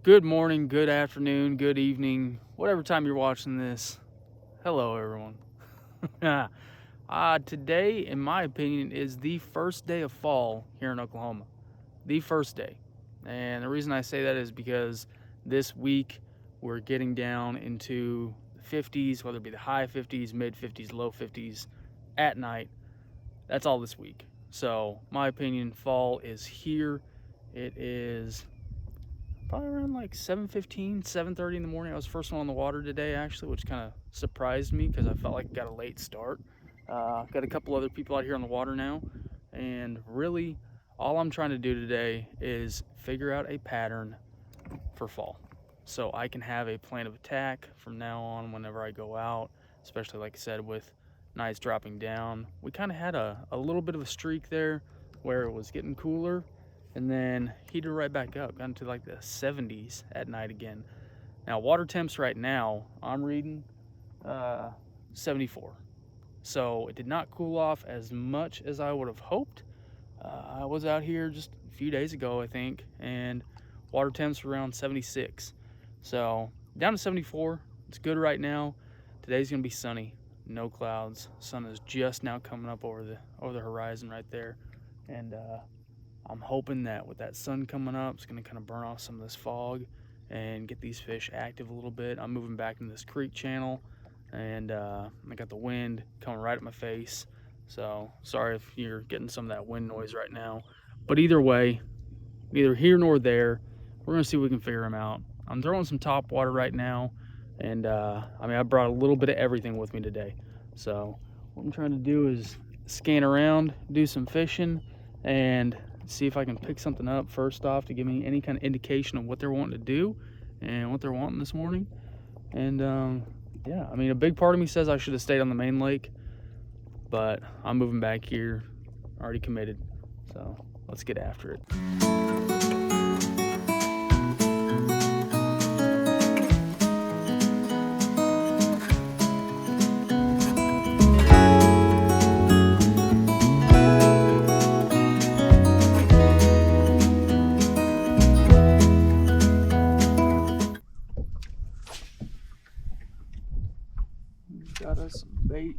Good morning, good afternoon, good evening, whatever time you're watching this. Hello, everyone. Today, in my opinion, is the first day of fall here in Oklahoma. The first day. And the reason I say that is because this week we're getting down into the 50s, whether it be the high 50s, mid 50s, low 50s at night. That's all this week. So, my opinion, fall is here. It is probably around like 7:15, 7:30 in the morning. I was first one on the water today, actually, which kind of surprised me because I felt like I got a late start. Got a couple other people out here on the water now, and really all I'm trying to do today is figure out a pattern for fall so I can have a plan of attack from now on whenever I go out, especially like I said with nights dropping down. We kind of had a little bit of a streak there where it was getting cooler and then heated right back up, got into like the 70s at night again. Now water temps right now, I'm reading 74. So it did not cool off as much as I would have hoped. I was out here just a few days ago, I think, and water temps were around 76. So down to 74, it's good right now. Today's gonna be sunny, no clouds. Sun is just now coming up over the horizon right there. And I'm hoping that with that sun coming up, it's going to kind of burn off some of this fog and get these fish active a little bit. I'm moving back into this creek channel, and I got the wind coming right at my face. So sorry if you're getting some of that wind noise right now. But either way, neither here nor there, we're going to see if we can figure them out. I'm throwing some top water right now, and I brought a little bit of everything with me today. So what I'm trying to do is scan around, do some fishing, and see if I can pick something up first off to give me any kind of indication of what they're wanting to do and what they're wanting this morning. And yeah, a big part of me says I should have stayed on the main lake, but I'm moving back here, already committed. So let's get after it. Got us some bait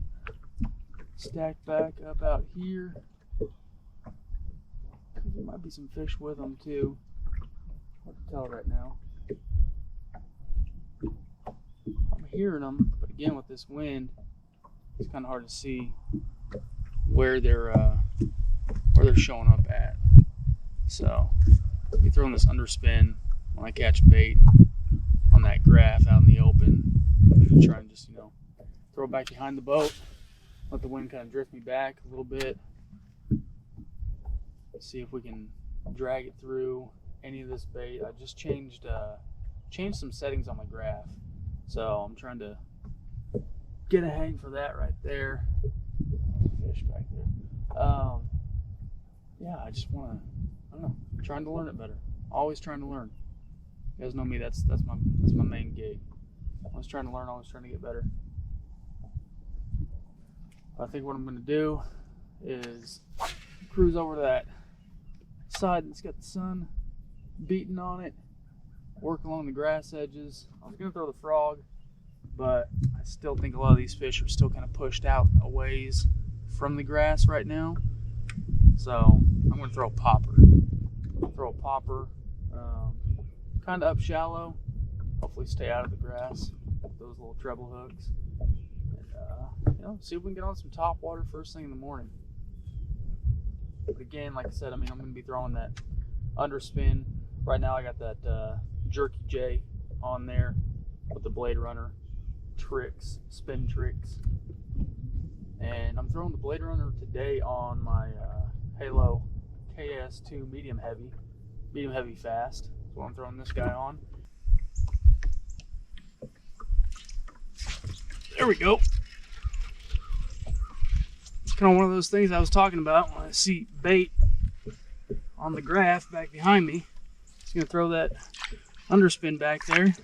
stacked back up out here. There might be some fish with them too. Hard to tell right now. I'm hearing them, but again with this wind, it's kind of hard to see where they're showing up at. So I'll be throwing this underspin when I catch bait on that graph out in the open. I'm gonna try and just throw it back behind the boat, let the wind kind of drift me back a little bit. See if we can drag it through any of this bait. I just changed some settings on my graph, so I'm trying to get a hang for that right there. Fish back there. Yeah, I just want to, I don't know, trying to learn it better. Always trying to learn. You guys know me. That's my main gig. Always trying to learn. Always trying to get better. I think what I'm going to do is cruise over to that side that's got the sun beating on it, work along the grass edges. I was going to throw the frog, but I still think a lot of these fish are still kind of pushed out a ways from the grass right now. So I'm going to throw a popper. Kind of up shallow. Hopefully stay out of the grass with those little treble hooks. See if we can get on some top water first thing in the morning. But again, like I said, I'm going to be throwing that underspin. Right now I got that Jerky J on there with the Blade Runner tricks, spin tricks. And I'm throwing the Blade Runner today on my Halo KS2 medium heavy fast. So I'm throwing this guy on. There we go. Kind of one of those things I was talking about when I see bait on the graph back behind me. Just gonna throw that underspin back there,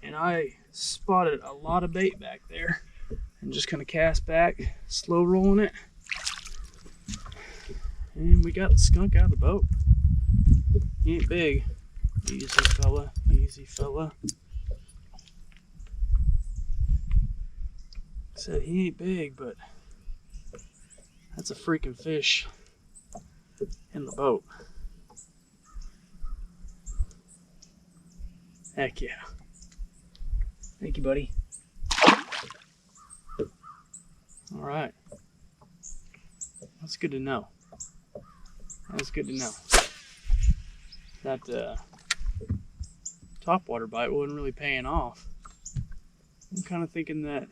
and I spotted a lot of bait back there. I'm just gonna cast back, slow rolling it, and we got the skunk out of the boat. He ain't big, Easy fella, easy fella. Said he ain't big, but that's a freaking fish in the boat. Heck yeah. Thank you, buddy. All right. That's good to know. That's good to know. That topwater bite wasn't really paying off. I'm kind of thinking that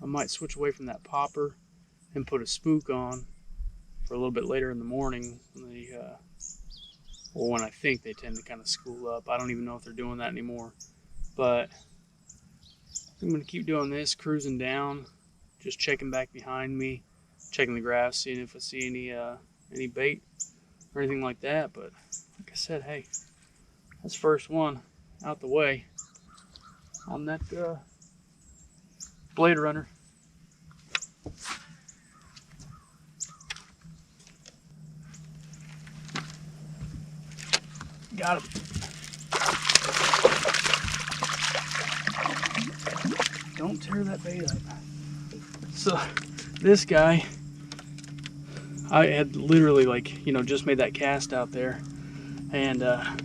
I might switch away from that popper and put a spook on for a little bit later in the morning when they, or when I think they tend to kind of school up. I don't even know if they're doing that anymore. But I'm going to keep doing this, cruising down, just checking back behind me, checking the grass, seeing if I see any bait or anything like that. But like I said, hey, that's the first one out the way on that Blade Runner. Got him. Don't tear that bait up. So this guy, I had literally just made that cast out there, and I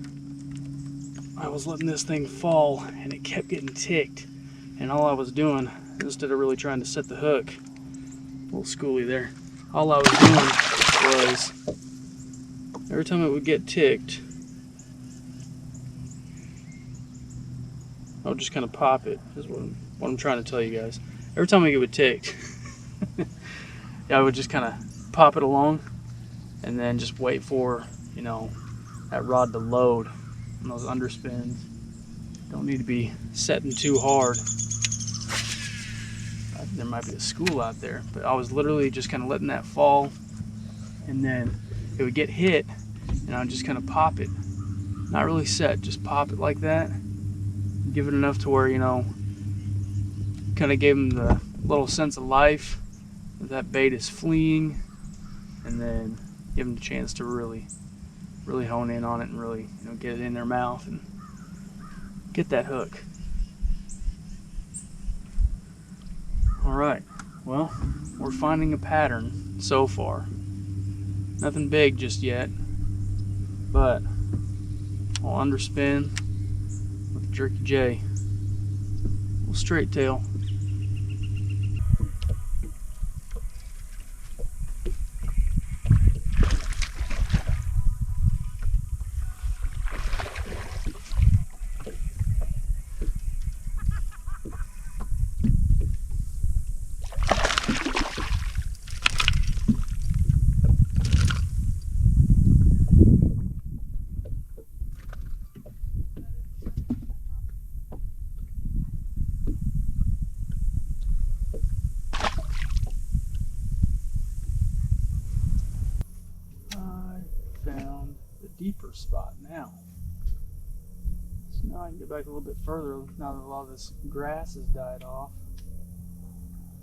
was letting this thing fall and it kept getting ticked, and all I was doing, instead of really trying to set the hook, a little schooly there, all I was doing was every time it would get ticked, I would just kind of pop it, is what I'm trying to tell you guys. Every time I get it ticked, yeah, I would just kind of pop it along and then just wait for, that rod to load. And those underspins don't need to be setting too hard. There might be a school out there, but I was literally just kind of letting that fall, and then it would get hit, and I would just kind of pop it. Not really set, just pop it like that. Give it enough to where, kind of gave them the little sense of life that bait is fleeing, and then give them the chance to really hone in on it and really get it in their mouth and get that hook. All right, well, we're finding a pattern so far. Nothing big just yet, but I'll underspin with a jerky J, a little straight tail. Found the deeper spot now. So now I can get back a little bit further now that a lot of this grass has died off.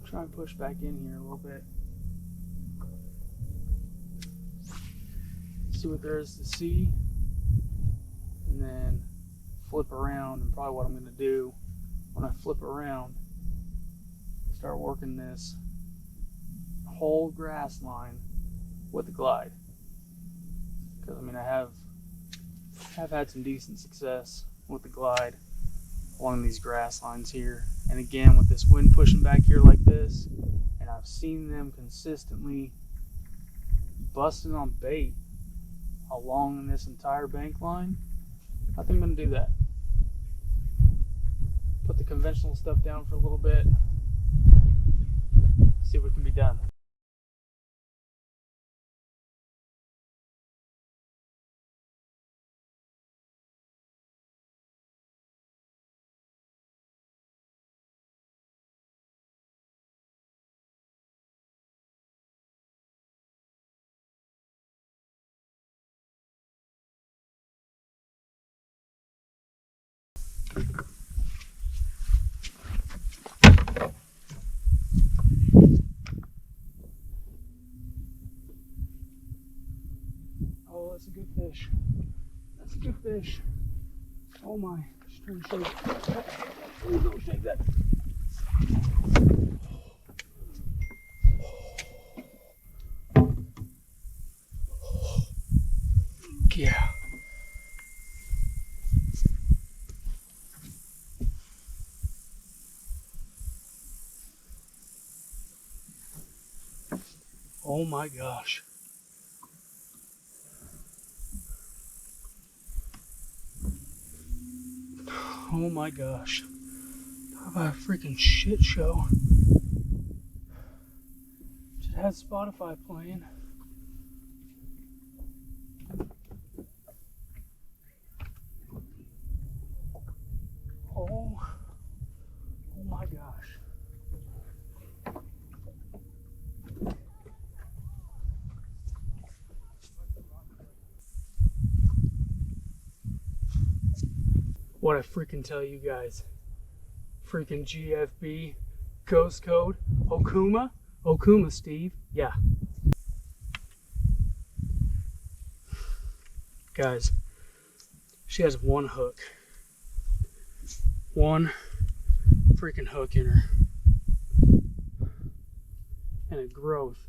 Try and push back in here a little bit. See what there is to see, and then flip around. And probably what I'm going to do when I flip around, start working this whole grass line with the glide. Because I have had some decent success with the glide along these grass lines here. And again, with this wind pushing back here like this, and I've seen them consistently busting on bait along this entire bank line, I think I'm going to do that. Put the conventional stuff down for a little bit, see what can be done. Oh, that's a good fish. That's a good fish. Oh my, string shake. Please don't shake that. Yeah. Oh my gosh. Oh my gosh. Talk about a freaking shit show. Just had Spotify playing. Oh my gosh. What I freaking tell you guys. Freaking GFB Ghost Code Okuma. Okuma, Steve. Yeah. Guys, she has one hook. One freaking hook in her. And a growth.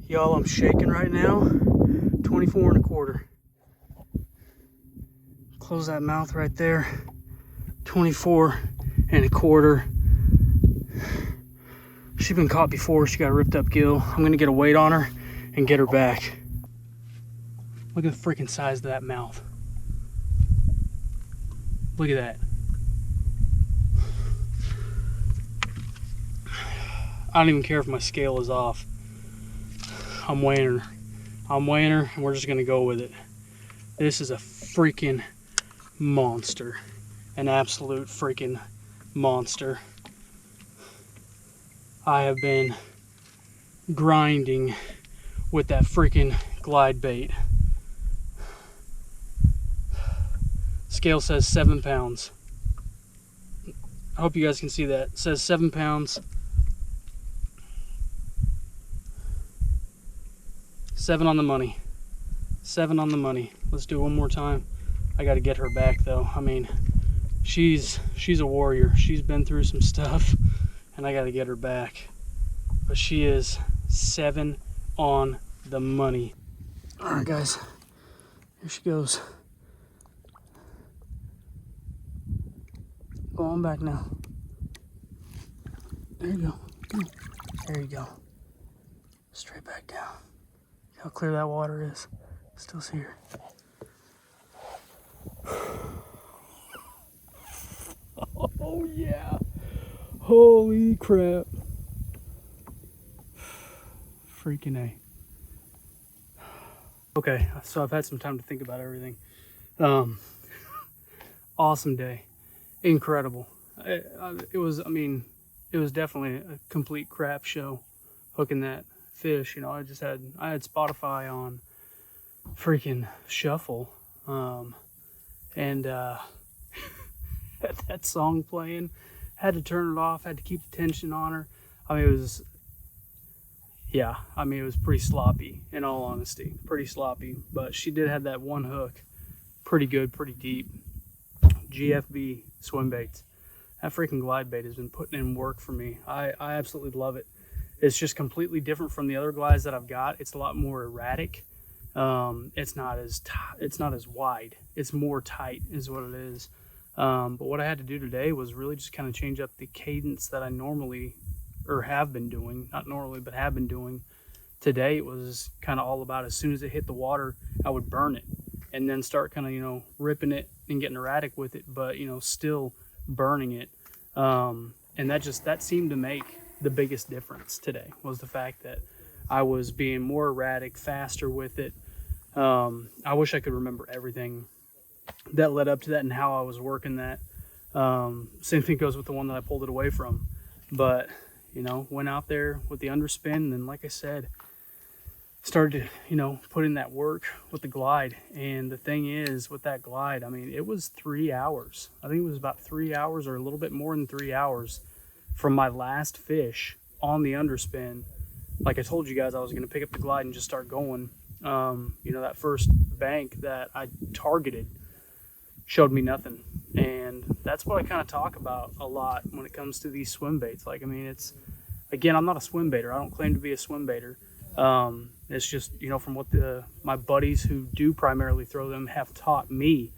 Y'all, I'm shaking right now. 24 and a quarter. Close that mouth right there. 24 and a quarter. She's been caught before. She got a ripped up gill. I'm gonna get a weight on her and get her back. Look at the freaking size of that mouth. Look at that. I don't even care if my scale is off. I'm weighing her. I'm weighing her and we're just gonna go with it. This is a freaking monster. An absolute freaking monster. I have been grinding with that freaking glide bait. Scale says 7 pounds. I hope you guys can see that. It says 7 pounds. 7 on the money. 7 on the money. Let's do it one more time. I got to get her back though. I mean, she's a warrior. She's been through some stuff and I got to get her back. But she is 7 on the money. All right, guys. Here she goes. Go on back now. There you go. There you go. Straight back down. See how clear that water is. Still see her. Oh yeah. Holy crap. Freaking A. Okay, so I've had some time to think about everything. Awesome day. Incredible. It was definitely a complete crap show hooking that fish. You know, I had Spotify on freaking shuffle, and had that song playing, had to turn it off, had to keep the tension on her. I mean, it was pretty sloppy, in all honesty, pretty sloppy, but she did have that one hook, pretty good, pretty deep. GFB swim baits. That freaking glide bait has been putting in work for me. I absolutely love it. It's just completely different from the other glides that I've got. It's a lot more erratic. It's not as wide. It's more tight is what it is. But what I had to do today was really just kind of change up the cadence that I normally, or have been doing, not normally, but have been doing. Today it was kind of all about, as soon as it hit the water, I would burn it and then start kind of, you know, ripping it and getting erratic with it, but, you know, still burning it. And that seemed to make the biggest difference today, was the fact that I was being more erratic, faster with it. I wish I could remember everything that led up to that and how I was working that. Same thing goes with the one that I pulled it away from. But, you know, went out there with the underspin, and then, like I said, started, put in that work with the glide. And the thing is, with that glide, I mean, it was 3 hours. I think it was about 3 hours or a little bit more than 3 hours from my last fish on the underspin. Like I told you guys, I was going to pick up the glide and just start going. That first bank that I targeted showed me nothing. And that's what I kind of talk about a lot when it comes to these swim baits. Like, I mean, again, I'm not a swim baiter. I don't claim to be a swim baiter. It's just, from what my buddies who do primarily throw them have taught me,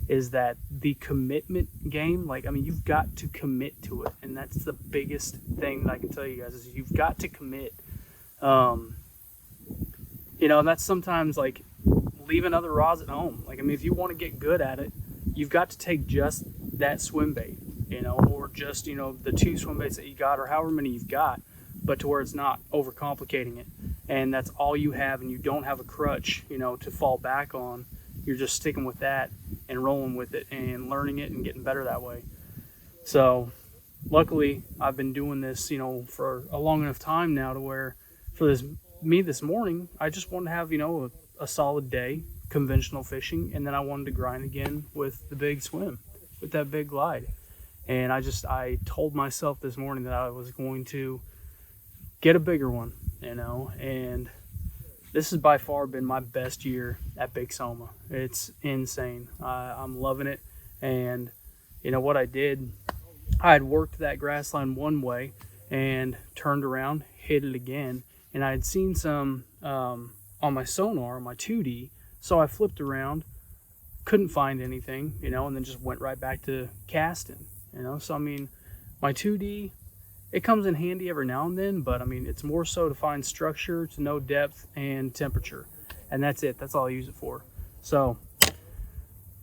is that the commitment game, like, I mean, you've got to commit to it. And that's the biggest thing that I can tell you guys, is you've got to commit. And that's sometimes like leaving other rods at home. Like, I mean, if you want to get good at it, you've got to take just that swim bait, or just, the 2 swim baits that you got, or however many you've got, but to where it's not overcomplicating it. And that's all you have, and you don't have a crutch, to fall back on. You're just sticking with that and rolling with it and learning it and getting better that way. So luckily I've been doing this, for a long enough time now to where this morning, I just wanted to have, a solid day, conventional fishing, and then I wanted to grind again with the big swim, with that big glide. And I told myself this morning that I was going to get a bigger one, and this has by far been my best year at Big Soma. It's insane. I'm loving it. And what I did, I had worked that grass line one way and turned around, hit it again, and I had seen some on my sonar, on my 2D, so I flipped around, couldn't find anything, and then just went right back to casting, So, I mean, my 2D, it comes in handy every now and then, but I mean, it's more so to find structure, to know depth and temperature, and that's it. That's all I use it for. So,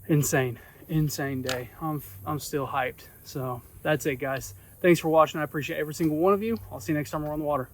insane day. I'm still hyped. So that's it, guys. Thanks for watching. I appreciate every single one of you. I'll see you next time we're on the water.